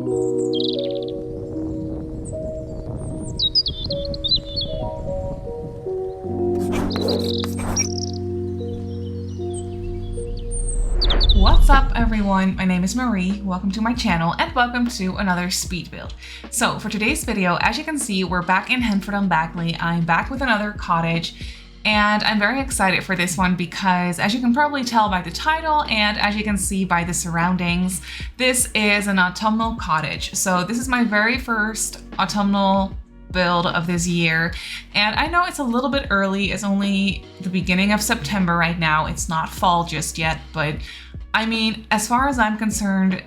What's up everyone, my name is Marie, welcome to my channel and welcome to another speed build. So for today's video, as you can see, we're back in Henford-on-Bagley. I'm back with another cottage and I'm very excited for this one because as you can probably tell by the title and as you can see by the surroundings, this is an autumnal cottage. So this is my very first autumnal build of this year, and I know it's a little bit early. It's only the beginning of September right now. It's not fall just yet, but I mean, as far as I'm concerned,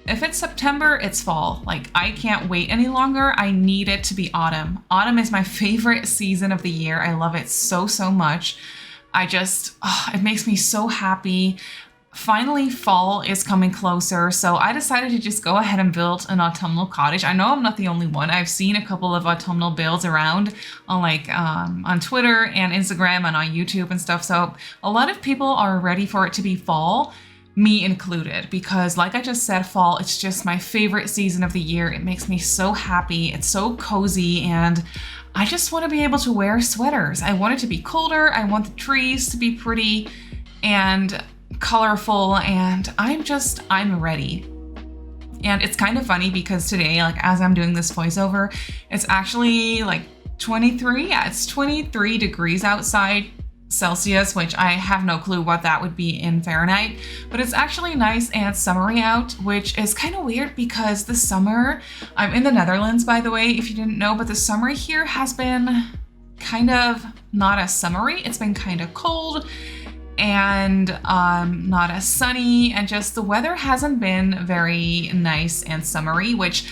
if it's September, it's fall. Like, I can't wait any longer. I need it to be autumn. Autumn is my favorite season of the year. I love it so, so much. It makes me so happy. Finally, fall is coming closer, so I decided to just go ahead and build an autumnal cottage. I know I'm not the only one. I've seen a couple of autumnal builds around on Twitter and Instagram and on YouTube and stuff, so a lot of people are ready for it to be fall, me included, because like I just said, fall, it's just my favorite season of the year. It makes me so happy. It's so cozy, and I just want to be able to wear sweaters. I want it to be colder. I want the trees to be pretty and colorful, and I'm ready. And it's kind of funny because today, like as I'm doing this voiceover, it's actually like 23. Yeah, it's 23 degrees outside Celsius, which I have no clue what that would be in Fahrenheit, but it's actually nice and summery out, which is kind of weird because the summer, I'm in the Netherlands, by the way, if you didn't know, but the summer here has been kind of not as summery. It's been kind of cold and not as sunny, and just the weather hasn't been very nice and summery, which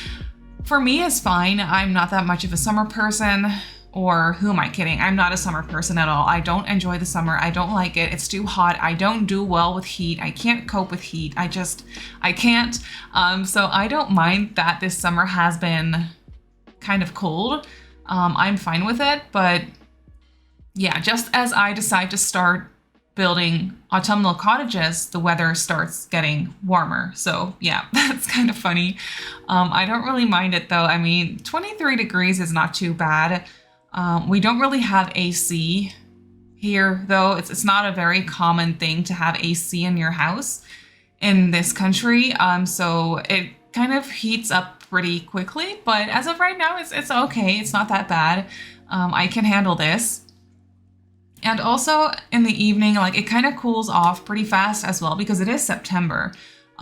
for me is fine. I'm not that much of a summer person, or who am I kidding? I'm not a summer person at all. I don't enjoy the summer. I don't like it. It's too hot. I don't do well with heat. I can't cope with heat. I can't. So I don't mind that this summer has been kind of cold. I'm fine with it, but yeah, just as I decide to start building autumnal cottages, the weather starts getting warmer. So yeah, that's kind of funny. I don't really mind it though. I mean, 23 degrees is not too bad. We don't really have AC here though. It's not a very common thing to have AC in your house in this country. So it kind of heats up pretty quickly, but as of right now, it's okay. It's not that bad. I can handle this. And also in the evening, like it kind of cools off pretty fast as well because it is September.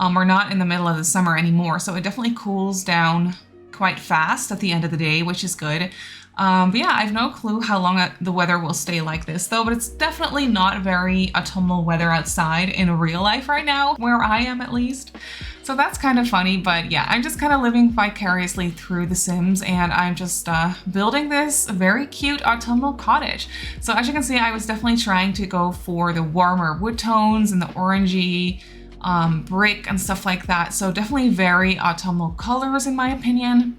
We're not in the middle of the summer anymore, so it definitely cools down quite fast at the end of the day, which is good. But yeah, I have no clue how long the weather will stay like this though, but it's definitely not very autumnal weather outside in real life right now, where I am at least. So that's kind of funny, but yeah, I'm just kind of living vicariously through The Sims, and I'm just building this very cute autumnal cottage. So as you can see, I was definitely trying to go for the warmer wood tones and the orangey brick and stuff like that. So definitely very autumnal colors in my opinion.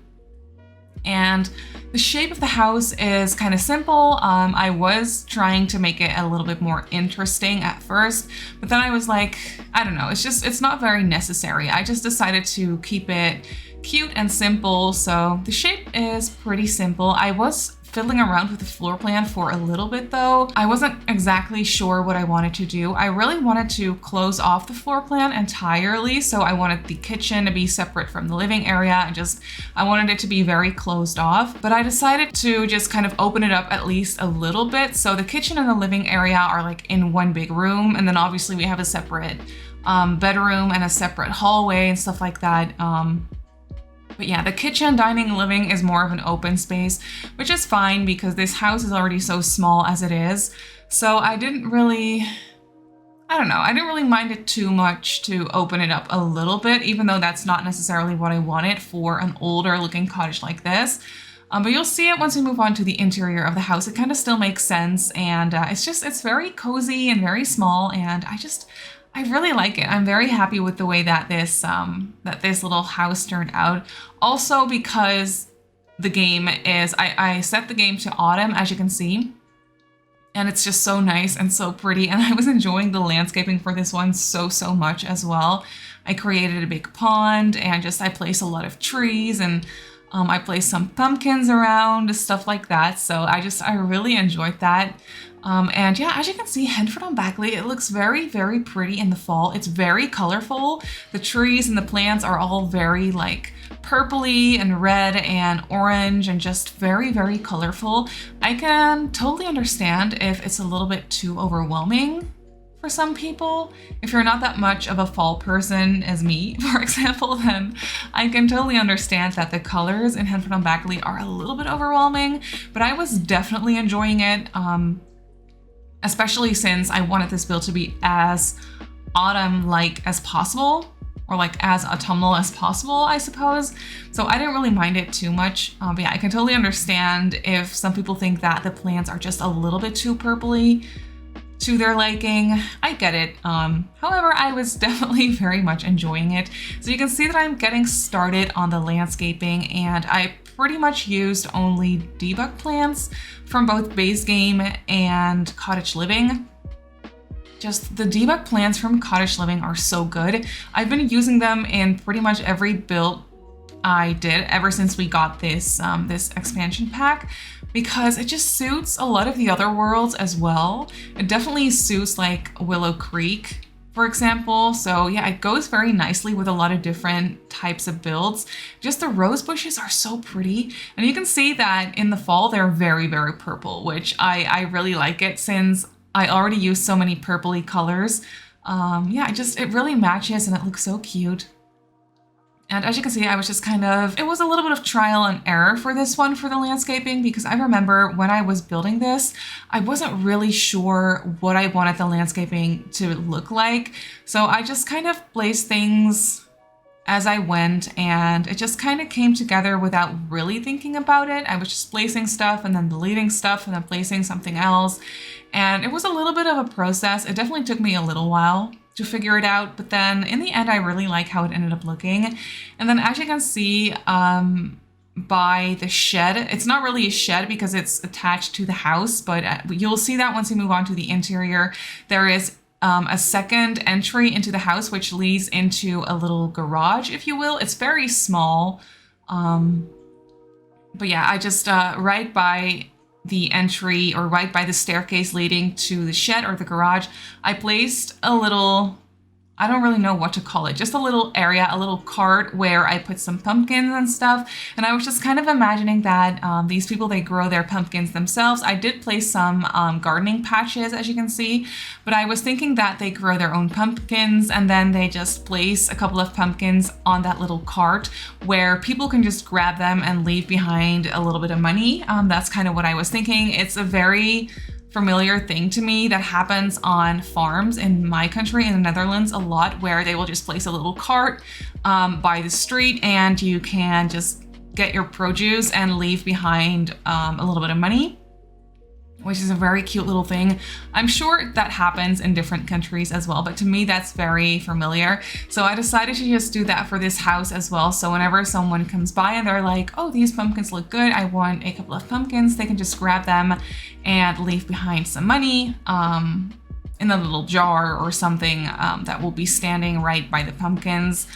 And the shape of the house is kind of simple. I was trying to make it a little bit more interesting at first, but then I was like, I don't know, it's not very necessary. I just decided to keep it cute and simple. So the shape is pretty simple. I was fiddling around with the floor plan for a little bit though. I wasn't exactly sure what I wanted to do. I really wanted to close off the floor plan entirely. So I wanted the kitchen to be separate from the living area, and I wanted it to be very closed off. But I decided to just kind of open it up at least a little bit. So the kitchen and the living area are like in one big room. And then obviously we have a separate bedroom and a separate hallway and stuff like that. But yeah, the kitchen, dining, living is more of an open space, which is fine because this house is already so small as it is. So I didn't really mind it too much to open it up a little bit, even though that's not necessarily what I wanted for an older looking cottage like this. But you'll see it once we move on to the interior of the house. It kind of still makes sense, and it's very cozy and very small, and I really like it. I'm very happy with the way that this little house turned out. Also because the game is, I set the game to autumn, as you can see, and it's just so nice and so pretty, and I was enjoying the landscaping for this one so much as well. I created a big pond and I placed a lot of trees and I placed some pumpkins around, stuff like that. So I really enjoyed that. And yeah, as you can see, Henford-on-Bagley, it looks very, very pretty in the fall. It's very colorful. The trees and the plants are all very like purpley and red and orange and just very, very colorful. I can totally understand if it's a little bit too overwhelming for some people. If you're not that much of a fall person as me, for example, then I can totally understand that the colors in Henford-on-Bagley are a little bit overwhelming, but I was definitely enjoying it, especially since I wanted this build to be as autumn-like as possible, or like as autumnal as possible, I suppose. So I didn't really mind it too much. But yeah, I can totally understand if some people think that the plants are just a little bit too purpley to their liking. I get it. However, I was definitely very much enjoying it. So you can see that I'm getting started on the landscaping, and I pretty much used only debug plants from both base game and cottage living. Just the debug plants from cottage living are so good. I've been using them in pretty much every build I did ever since we got this this expansion pack, because it just suits a lot of the other worlds as well. It definitely suits like Willow Creek, for example. So yeah, it goes very nicely with a lot of different types of builds. Just the rose bushes are so pretty. And you can see that in the fall, they're very, very purple, which I really like it since I already used so many purpley colors. Yeah, it really matches and it looks so cute. And as you can see, I was just it was a little bit of trial and error for this one for the landscaping, because I remember when I was building this, I wasn't really sure what I wanted the landscaping to look like. So I just placed things as I went, and it just came together without really thinking about it. I was just placing stuff and then deleting stuff and then placing something else. And it was a little bit of a process. It definitely took me a little while to figure it out, but then in the end, I really like how it ended up looking. And then as you can see, by the shed, it's not really a shed because it's attached to the house, but you'll see that once you move on to the interior, there is a second entry into the house, which leads into a little garage, if you will. It's very small. But yeah, I just, right by the entry, or right by the staircase leading to the shed or the garage, I placed a little, I don't really know what to call it, just a little area, a little cart where I put some pumpkins and stuff. And I was just imagining that these people, they grow their pumpkins themselves. I did place some gardening patches, as you can see, but I was thinking that they grow their own pumpkins and then they just place a couple of pumpkins on that little cart where people can just grab them and leave behind a little bit of money. That's what I was thinking. It's a very familiar thing to me that happens on farms in my country, in the Netherlands, a lot, where they will just place a little cart by the street and you can just get your produce and leave behind a little bit of money, which is a very cute little thing. I'm sure that happens in different countries as well, but to me that's very familiar. So I decided to just do that for this house as well. So whenever someone comes by and they're like, oh, these pumpkins look good, I want a couple of pumpkins, they can just grab them and leave behind some money in a little jar or something that will be standing right by the pumpkins.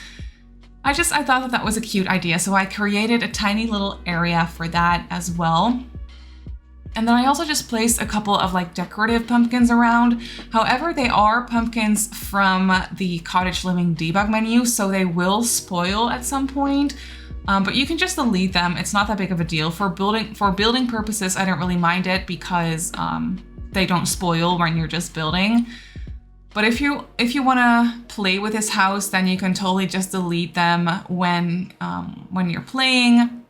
I thought that was a cute idea. So I created a tiny little area for that as well. And then I also just placed a couple of decorative pumpkins around. However, they are pumpkins from the Cottage Living debug menu, so they will spoil at some point. But you can just delete them. It's not that big of a deal. For building purposes, I don't really mind it because they don't spoil when you're just building. But if you want to play with this house, then you can totally just delete them when you're playing.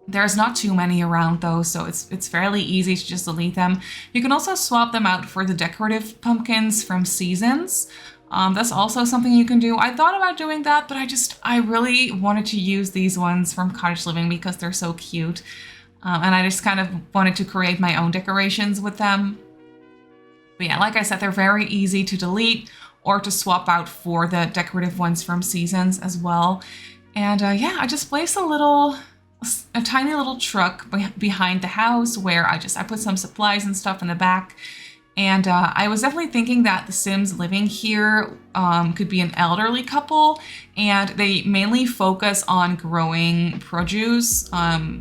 There's not too many around though, so it's fairly easy to just delete them. You can also swap them out for the decorative pumpkins from Seasons. That's also something you can do. I thought about doing that, but I really wanted to use these ones from Cottage Living because they're so cute. And I just wanted to create my own decorations with them. But yeah, like I said, they're very easy to delete or to swap out for the decorative ones from Seasons as well. And yeah, I just placed a tiny little truck behind the house where I put some supplies and stuff in the back. And I was definitely thinking that the Sims living here could be an elderly couple, and they mainly focus on growing produce,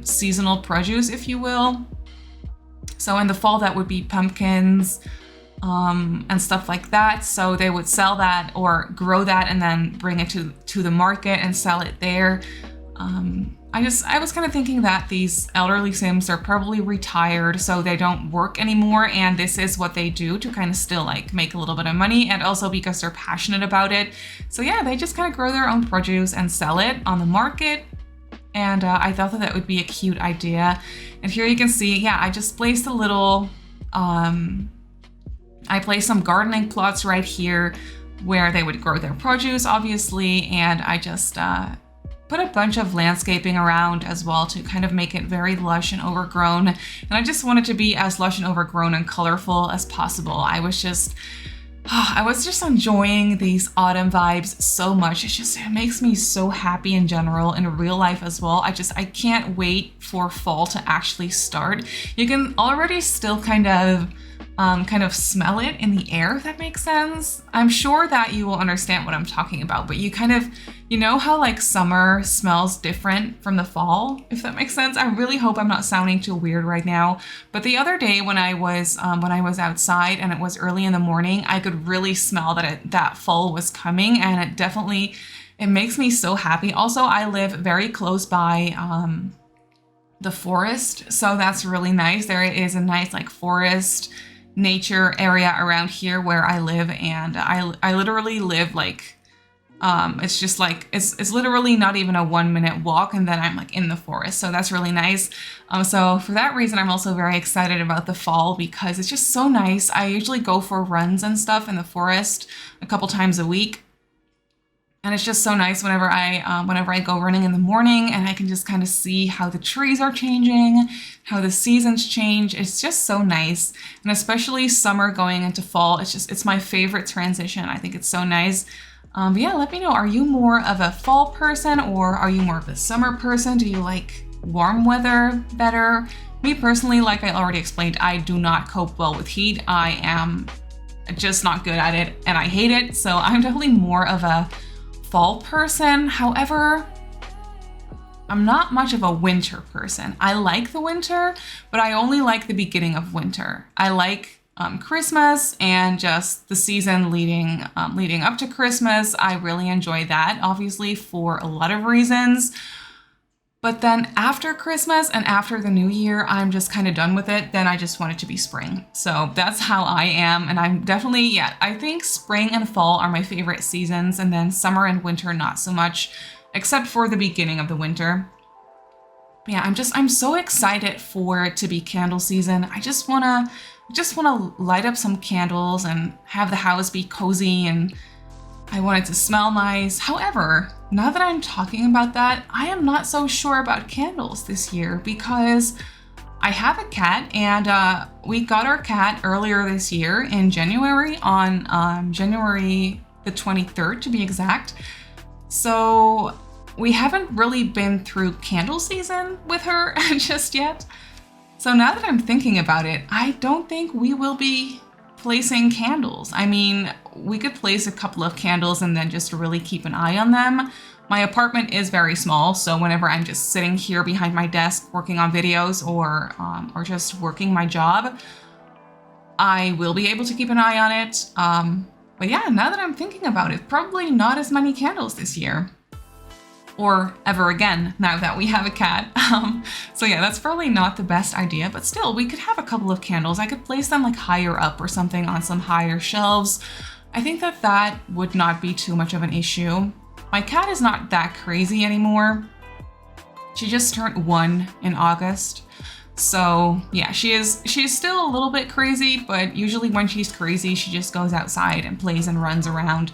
seasonal produce, if you will. So in the fall, that would be pumpkins and stuff like that. So they would sell that or grow that and then bring it to the market and sell it there. I was kind of thinking that these elderly Sims are probably retired, so they don't work anymore, and this is what they do to kind of still like make a little bit of money, and also because they're passionate about it. So yeah, they just kind of grow their own produce and sell it on the market. And I thought that would be a cute idea. And here you can see, yeah, I just placed a little, I placed some gardening plots right here where they would grow their produce, obviously, and I just put a bunch of landscaping around as well to kind of make it very lush and overgrown. And I just wanted to be as lush and overgrown and colorful as possible. I was just enjoying these autumn vibes so much. It makes me so happy in general, in real life as well. I can't wait for fall to actually start. You can already still kind of smell it in the air, if that makes sense. I'm sure that you will understand what I'm talking about, but you know how like summer smells different from the fall, if that makes sense. I really hope I'm not sounding too weird right now. But the other day when I was outside and it was early in the morning, I could really smell that fall was coming, and it makes me so happy. Also, I live very close by the forest, so that's really nice. There is a nice like forest nature area around here where I live, and I literally live like it's just like it's literally not even a 1-minute walk, and then I'm like in the forest, so that's really nice. So for that reason, I'm also very excited about the fall because it's just so nice. I usually go for runs and stuff in the forest a couple times a week. And it's just so nice whenever I go running in the morning, and I can just kind of see how the trees are changing, how the seasons change. It's just so nice. And especially summer going into fall, it's my favorite transition. I think it's so nice. But yeah, let me know, are you more of a fall person or are you more of a summer person? Do you like warm weather better? Me personally, like I already explained, I do not cope well with heat. I am just not good at it and I hate it. So I'm definitely more of a fall person. However, I'm not much of a winter person. I like the winter, but I only like the beginning of winter. I like Christmas and just the season leading up to Christmas. I really enjoy that, obviously, for a lot of reasons. But then after Christmas and after the new year, I'm just kind of done with it. Then I just want it to be spring. So that's how I am. And I'm definitely, yeah, I think spring and fall are my favorite seasons. And then summer and winter, not so much, except for the beginning of the winter. Yeah, I'm so excited for it to be candle season. I just want to light up some candles and have the house be cozy, and I want it to smell nice. However, now that I'm talking about that, I am not so sure about candles this year because I have a cat, and we got our cat earlier this year in January, on January the 23rd to be exact. So we haven't really been through candle season with her just yet. So now that I'm thinking about it, I don't think we will be placing candles. I mean, we could place a couple of candles and then just really keep an eye on them. My apartment is very small, so whenever I'm just sitting here behind my desk working on videos or just working my job, I will be able to keep an eye on it. But yeah, now that I'm thinking about it, probably not as many candles this year. Or ever again, now that we have a cat. So yeah, that's probably not the best idea, but still, we could have a couple of candles. I could place them like higher up or something on some higher shelves. I think that would not be too much of an issue. My cat is not that crazy anymore. She just turned 1 in August. So yeah, she is still a little bit crazy, but usually when she's crazy, she just goes outside and plays and runs around.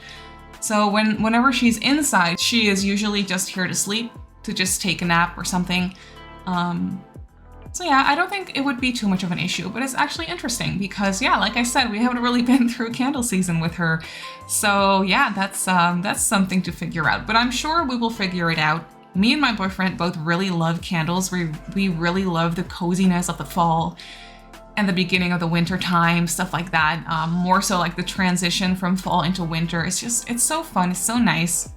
So whenever she's inside, she is usually just here to sleep, to just take a nap or something. So yeah, I don't think it would be too much of an issue, but it's actually interesting because yeah, like I said, we haven't really been through candle season with her. So yeah, that's something to figure out, but I'm sure we will figure it out. Me and my boyfriend both really love candles. We really love the coziness of the fall. and the beginning of the winter time, stuff like that. More so like the transition from fall into winter. It's so fun, it's so nice.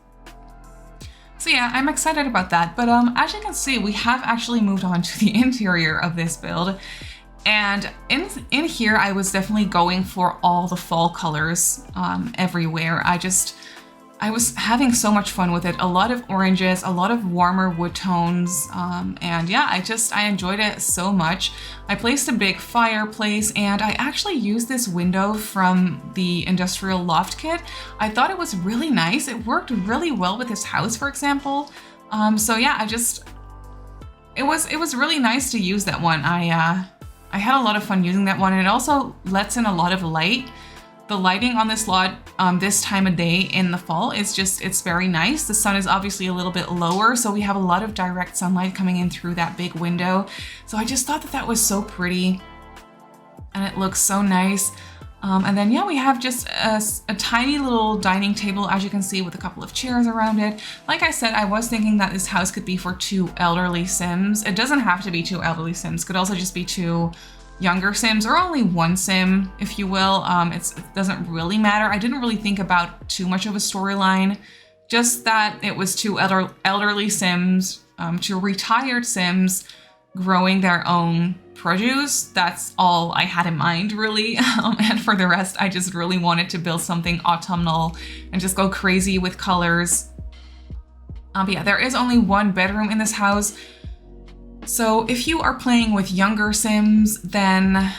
So yeah, I'm excited about that. But as you can see, we have actually moved on to the interior of this build. And in here, I was definitely going for all the fall colors everywhere. I was having so much fun with it. A lot of oranges, a lot of warmer wood tones. And yeah, I enjoyed it so much. I placed a big fireplace and I actually used this window from the industrial loft kit. I thought it was really nice. It worked really well with this house, for example. So yeah, it was really nice to use that one. I had a lot of fun using that one, and it also lets in a lot of light. The lighting on this lot this time of day in the fall is it's very nice. The sun is obviously a little bit lower, so we have a lot of direct sunlight coming in through that big window. So I just thought that was so pretty and it looks so nice. And then yeah, we have just a tiny little dining table, as you can see, with a couple of chairs around it. Like I said, I was thinking that this house could be for 2 elderly Sims. It doesn't have to be 2 elderly Sims. It could also just be 2 younger Sims, or only 1 Sim, if you will. It doesn't really matter. I didn't really think about too much of a storyline, just that it was 2 elderly Sims, 2 retired Sims growing their own produce. That's all I had in mind, really. And for the rest, I just really wanted to build something autumnal and just go crazy with colors. But yeah, there is only 1 bedroom in this house. So if you are playing with younger Sims, then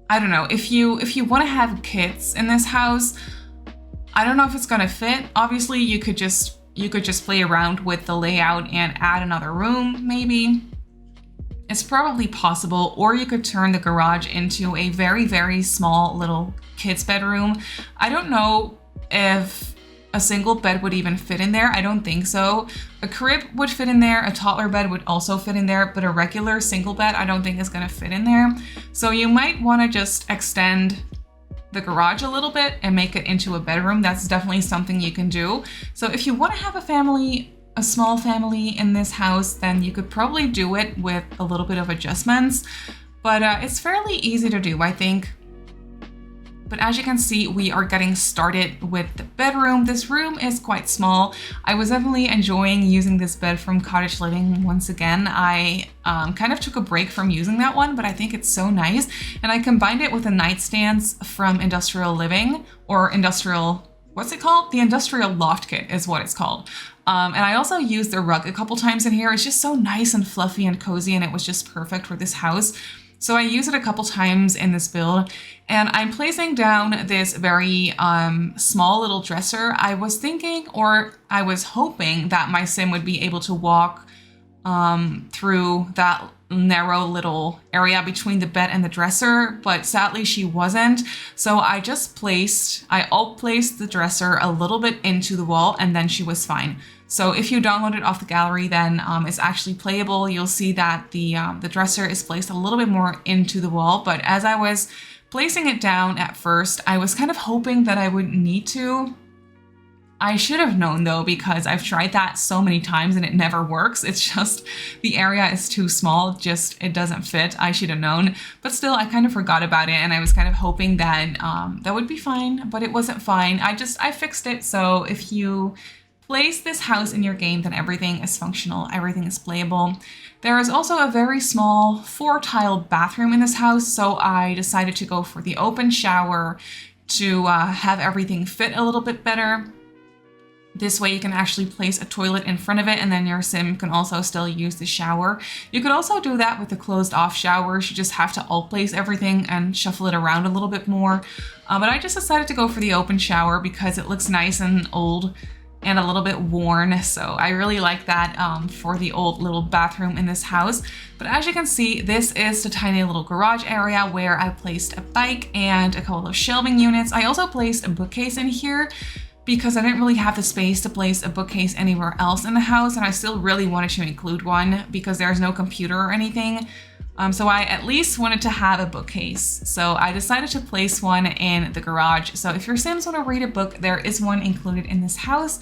I don't know, if you want to have kids in this house, I don't know if it's gonna fit. Obviously, you could just play around with the layout and add another room, maybe. It's probably possible, or you could turn the garage into a very, very small little kids' bedroom. I don't know if a single bed would even fit in there. I don't think so. A crib would fit in there, a toddler bed would also fit in there, but a regular single bed I don't think is gonna fit in there. So you might wanna just extend the garage a little bit and make it into a bedroom. That's definitely something you can do. So if you wanna have a small family in this house, then you could probably do it with a little bit of adjustments, but it's fairly easy to do, I think. But as you can see, we are getting started with the bedroom. This room is quite small. I was definitely enjoying using this bed from Cottage Living once again. I kind of took a break from using that one, but I think it's so nice. And I combined it with the nightstands from Industrial Living, or what's it called? The Industrial Loft Kit is what it's called. And I also used the rug a couple times in here. It's just so nice and fluffy and cozy, and it was just perfect for this house. So I use it a couple times in this build, and I'm placing down this very small little dresser. I was thinking, or I was hoping, that my Sim would be able to walk through that narrow little area between the bed and the dresser, but sadly she wasn't. So I alt placed the dresser a little bit into the wall, and then she was fine. So if you download it off the gallery, then it's actually playable. You'll see that the dresser is placed a little bit more into the wall, but as I was placing it down at first, I was kind of hoping that I wouldn't need to. I should have known though, because I've tried that so many times and it never works. It's just the area is too small, it doesn't fit. I should have known, but still I kind of forgot about it, and I was kind of hoping that that would be fine, but it wasn't fine. I fixed it. So if you place this house in your game, then everything is functional, everything is playable. There is also a very small 4-tile bathroom in this house, so I decided to go for the open shower to have everything fit a little bit better. This way you can actually place a toilet in front of it, and then your Sim can also still use the shower. You could also do that with the closed off showers. You just have to alt place everything and shuffle it around a little bit more. But I just decided to go for the open shower because it looks nice and old and a little bit worn. So I really like that for the old little bathroom in this house. But as you can see, this is the tiny little garage area where I placed a bike and a couple of shelving units. I also placed a bookcase in here because I didn't really have the space to place a bookcase anywhere else in the house, and I still really wanted to include one because there's no computer or anything. So I at least wanted to have a bookcase. So I decided to place one in the garage. So if your Sims want to read a book, there is one included in this house.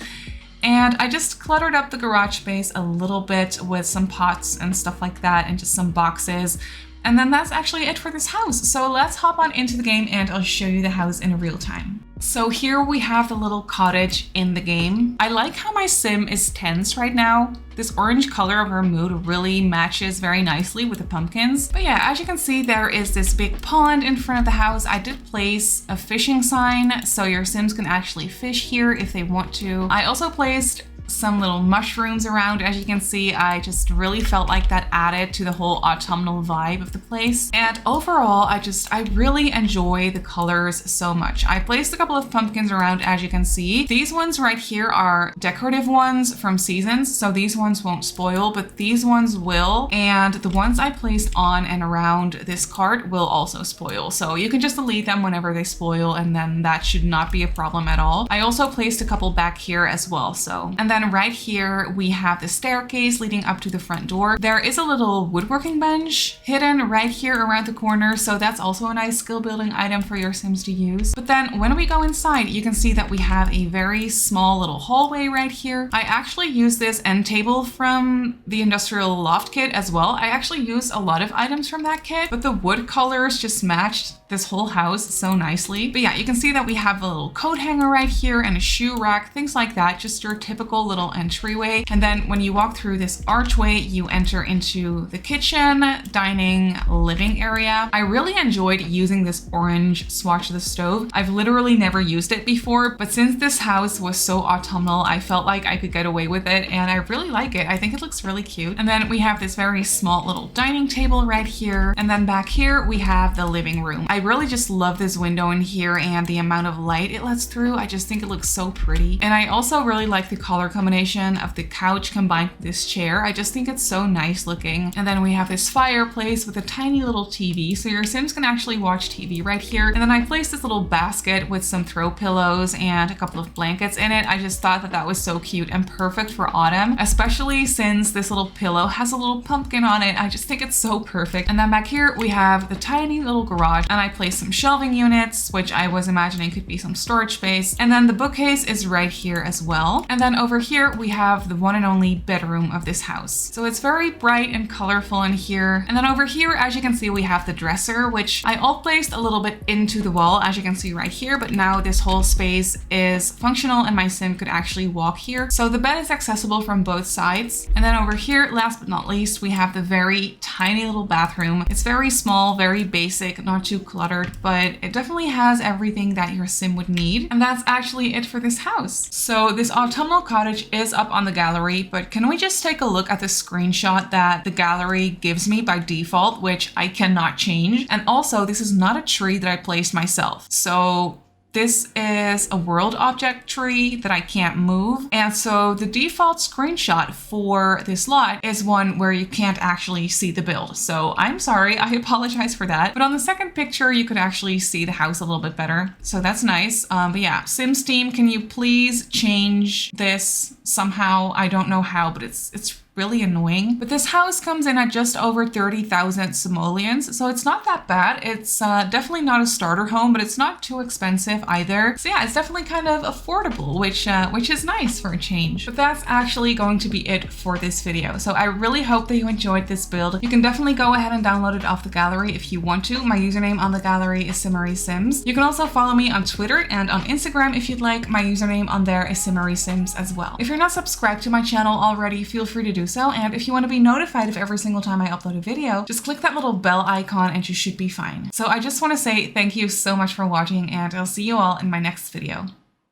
And I just cluttered up the garage space a little bit with some pots and stuff like that, and just some boxes. And then that's actually it for this house. So let's hop on into the game and I'll show you the house in real time. So here we have the little cottage in the game. I like how my sim is tense right now. This orange color of her mood really matches very nicely with the pumpkins. But yeah, as you can see, there is this big pond in front of the house. I did place a fishing sign so your sims can actually fish here if they want to. I also placed some little mushrooms around. As you can see, I just really felt like that added to the whole autumnal vibe of the place. And overall, I really enjoy the colors so much. I placed a couple of pumpkins around, as you can see. These ones right here are decorative ones from seasons, so these ones won't spoil, but these ones will. And the ones I placed on and around this cart will also spoil. So you can just delete them whenever they spoil, and then that should not be a problem at all. I also placed a couple back here as well. And then right here, we have the staircase leading up to the front door. There is a little woodworking bench hidden right here around the corner, so that's also a nice skill building item for your sims to use. But then when we go inside, you can see that we have a very small little hallway right here. I actually use this end table from the Industrial Loft kit as well. I actually used a lot of items from that kit, but the wood colors just matched this whole house so nicely. But yeah, you can see that we have a little coat hanger right here and a shoe rack, things like that, just your typical little entryway. And then when you walk through this archway, you enter into the kitchen, dining, living area. I really enjoyed using this orange swatch of the stove. I've literally never used it before, but since this house was so autumnal, I felt like I could get away with it, and I really like it. I think it looks really cute. And then we have this very small little dining table right here. And then back here, we have the living room. I really just love this window in here and the amount of light it lets through. I just think it looks so pretty. And I also really like the color combination of the couch combined with this chair. I just think it's so nice looking. And then we have this fireplace with a tiny little TV, so your sims can actually watch TV right here. And then I placed this little basket with some throw pillows and a couple of blankets in it. I just thought that that was so cute and perfect for autumn, especially since this little pillow has a little pumpkin on it. I just think it's so perfect. And then back here we have the tiny little garage, and I placed some shelving units, which I was imagining could be some storage space. And then the bookcase is right here as well. And then over here we have the one and only bedroom of this house. So it's very bright and colorful in here. And then over here, as you can see, we have the dresser, which I all placed a little bit into the wall, as you can see right here. But now this whole space is functional and my sim could actually walk here. So the bed is accessible from both sides. And then over here, last but not least, we have the very tiny little bathroom. It's very small, very basic, not too cluttered, but it definitely has everything that your sim would need. And that's actually it for this house. So this autumnal cottage is up on the gallery, but can we just take a look at the screenshot that the gallery gives me by default, which I cannot change? And also, this is not a tree that I placed myself. So this is a world object tree that I can't move. And so the default screenshot for this lot is one where you can't actually see the build. So I'm sorry, I apologize for that. But on the second picture, you could actually see the house a little bit better. So that's nice. But yeah, Sims team, can you please change this somehow? I don't know how, but it's really annoying. But this house comes in at just over 30,000 simoleons, so it's not that bad. It's definitely not a starter home, but it's not too expensive either. So yeah, it's definitely kind of affordable, which is nice for a change. But that's actually going to be it for this video. So I really hope that you enjoyed this build. You can definitely go ahead and download it off the gallery if you want to. My username on the gallery is Simmarysims. You can also follow me on Twitter and on Instagram if you'd like. My username on there is Simmarysims as well. If you're not subscribed to my channel already, feel free to do so. And if you want to be notified of every single time I upload a video, just click that little bell icon and you should be fine. So I just want to say thank you so much for watching, and I'll see you all in my next video.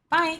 Bye!